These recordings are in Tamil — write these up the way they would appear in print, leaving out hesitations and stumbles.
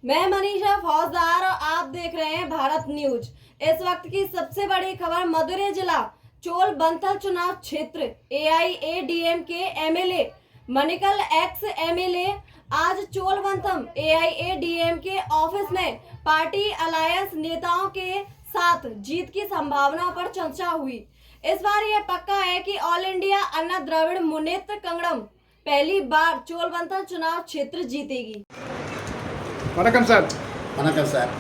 मैं मनीषा फौजदार और आप देख रहे हैं भारत न्यूज। इस वक्त की सबसे बड़ी खबर मदुरै जिला चोलबंथल चुनाव क्षेत्र AIADMK MLA मनिकल एक्स MLA आज चोलबंथम AIADMK ऑफिस में पार्टी अलायंस नेताओं के साथ जीत की संभावना पर चर्चा हुई। इस बार यह पक्का है कि ऑल इंडिया अन्ना द्रविड़ मुनेत्र कन्गड़म पहली बार चोलबंथल चुनाव क्षेत्र जीतेगी। வணக்கம் சார். வணக்கம் சார்.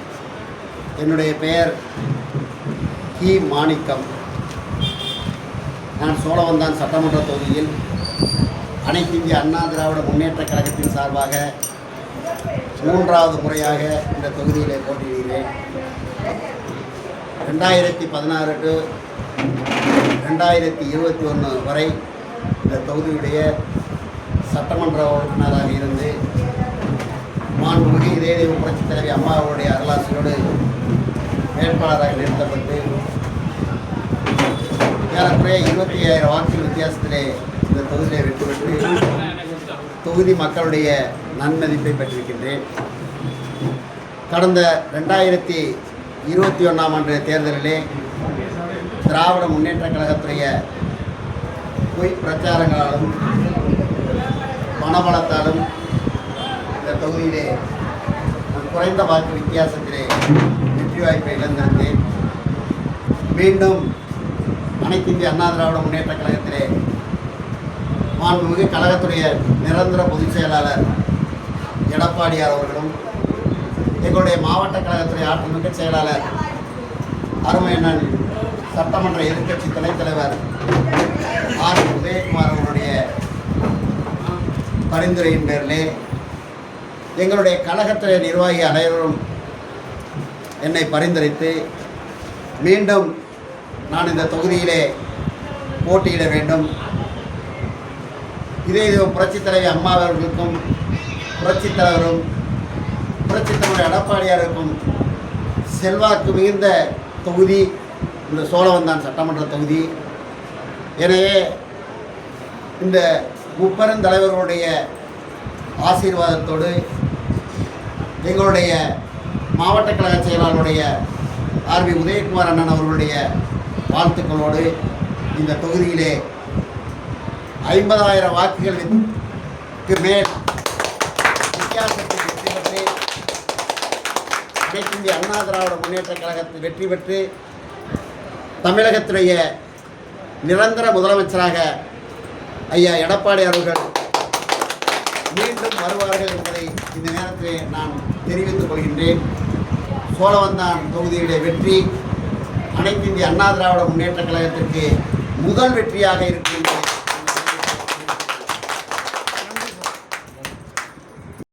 என்னுடைய பெயர் கி மாணிக்கம். நான் சோழவந்தான் சட்டமன்ற தொகுதியில் அனைத்து இந்திய அண்ணா திராவிட முன்னேற்றக் கழகத்தின் சார்பாக 3வது முறையாக இந்த தொகுதியிலே போட்டியிடுகிறேன். 2016 to 2021 வரை இந்த தொகுதியுடைய சட்டமன்ற உறுப்பினராக இருந்து மாண்புமிகு இதயதெய்வ புரட்சித் தலைவி அம்மா அவருடைய அருளாசியோடு வேட்பாளராக நிறுத்தப்பட்டு ஏறக்குறைய 25,000 வாக்குகள் வித்தியாசத்திலே இந்த தொகுதியிலே வெற்றி பெற்று தொகுதி மக்களுடைய நன்மதிப்பை பெற்றிருக்கின்றேன். கடந்த 2021 ஆண்டு தேர்தலிலே திராவிட முன்னேற்றக் கழகத்துடைய பொய் பிரச்சாரங்களாலும் பணபலத்தாலும் இந்த தொகுதியிலே குறைந்த வாக்கு வித்தியாசத்திலே வெற்றி வாய்ப்பை இழந்திருந்தேன். மீண்டும் அனைத்து இந்திய அண்ணா திராவிட முன்னேற்றக் கழகத்திலே மாண்புமிகு கழகத்துடைய நிரந்தர பொதுச் செயலாளர் எடப்பாடியார் அவர்களும் எங்களுடைய மாவட்ட கழகத்துடைய ஆற்றல்மிக்க செயலாளர் அருமையண்ணன் சட்டமன்ற எதிர்க்கட்சி துணைத் தலைவர் ஆர் உதயகுமார் அவருடைய பரிந்துரையின் பேரிலே எங்களுடைய கழகத்துறை நிர்வாகி அனைவரும் என்னை பரிந்துரைத்து மீண்டும் நான் இந்த தொகுதியிலே போட்டியிட வேண்டும், இதயதெய்வ புரட்சித் தலைவி அம்மா அவர்களுக்கும் புரட்சித் தலைவரும் புரட்சித் தலைவர் எடப்பாடியாருக்கும் செல்வாக்கு மிகுந்த தொகுதி இந்த சோழவந்தான் சட்டமன்ற தொகுதி. எனவே இந்த முப்பெருந்தலைவர்களுடைய ஆசீர்வாதத்தோடு எங்களுடைய மாவட்ட கழக செயலாளருடைய ஆர்வி உதயகுமார் அண்ணன் அவர்களுடைய வாழ்த்துக்களோடு இந்த தொகுதியிலே 50,000 வாக்குகளுக்கு மேல் வித்தியாசத்தில் வெற்றி பெற்று அனைத்து இந்திய அண்ணா திராவிட முன்னேற்றக் கழகத்தில் வெற்றி பெற்று தமிழகத்துடைய நிரந்தர முதலமைச்சராக ஐயா எடப்பாடி அவர்கள் மீண்டும் வருவார்கள் என்பதை இந்த நேரத்தில் நான் தெரிவித்துக் கொள்கின்றேன். சோழவந்தான் தொகுதியிலே வெற்றி அனைத்து இந்திய அண்ணா திராவிட முன்னேற்றக் கழகத்திற்கு முதல் வெற்றியாக இருக்கும்.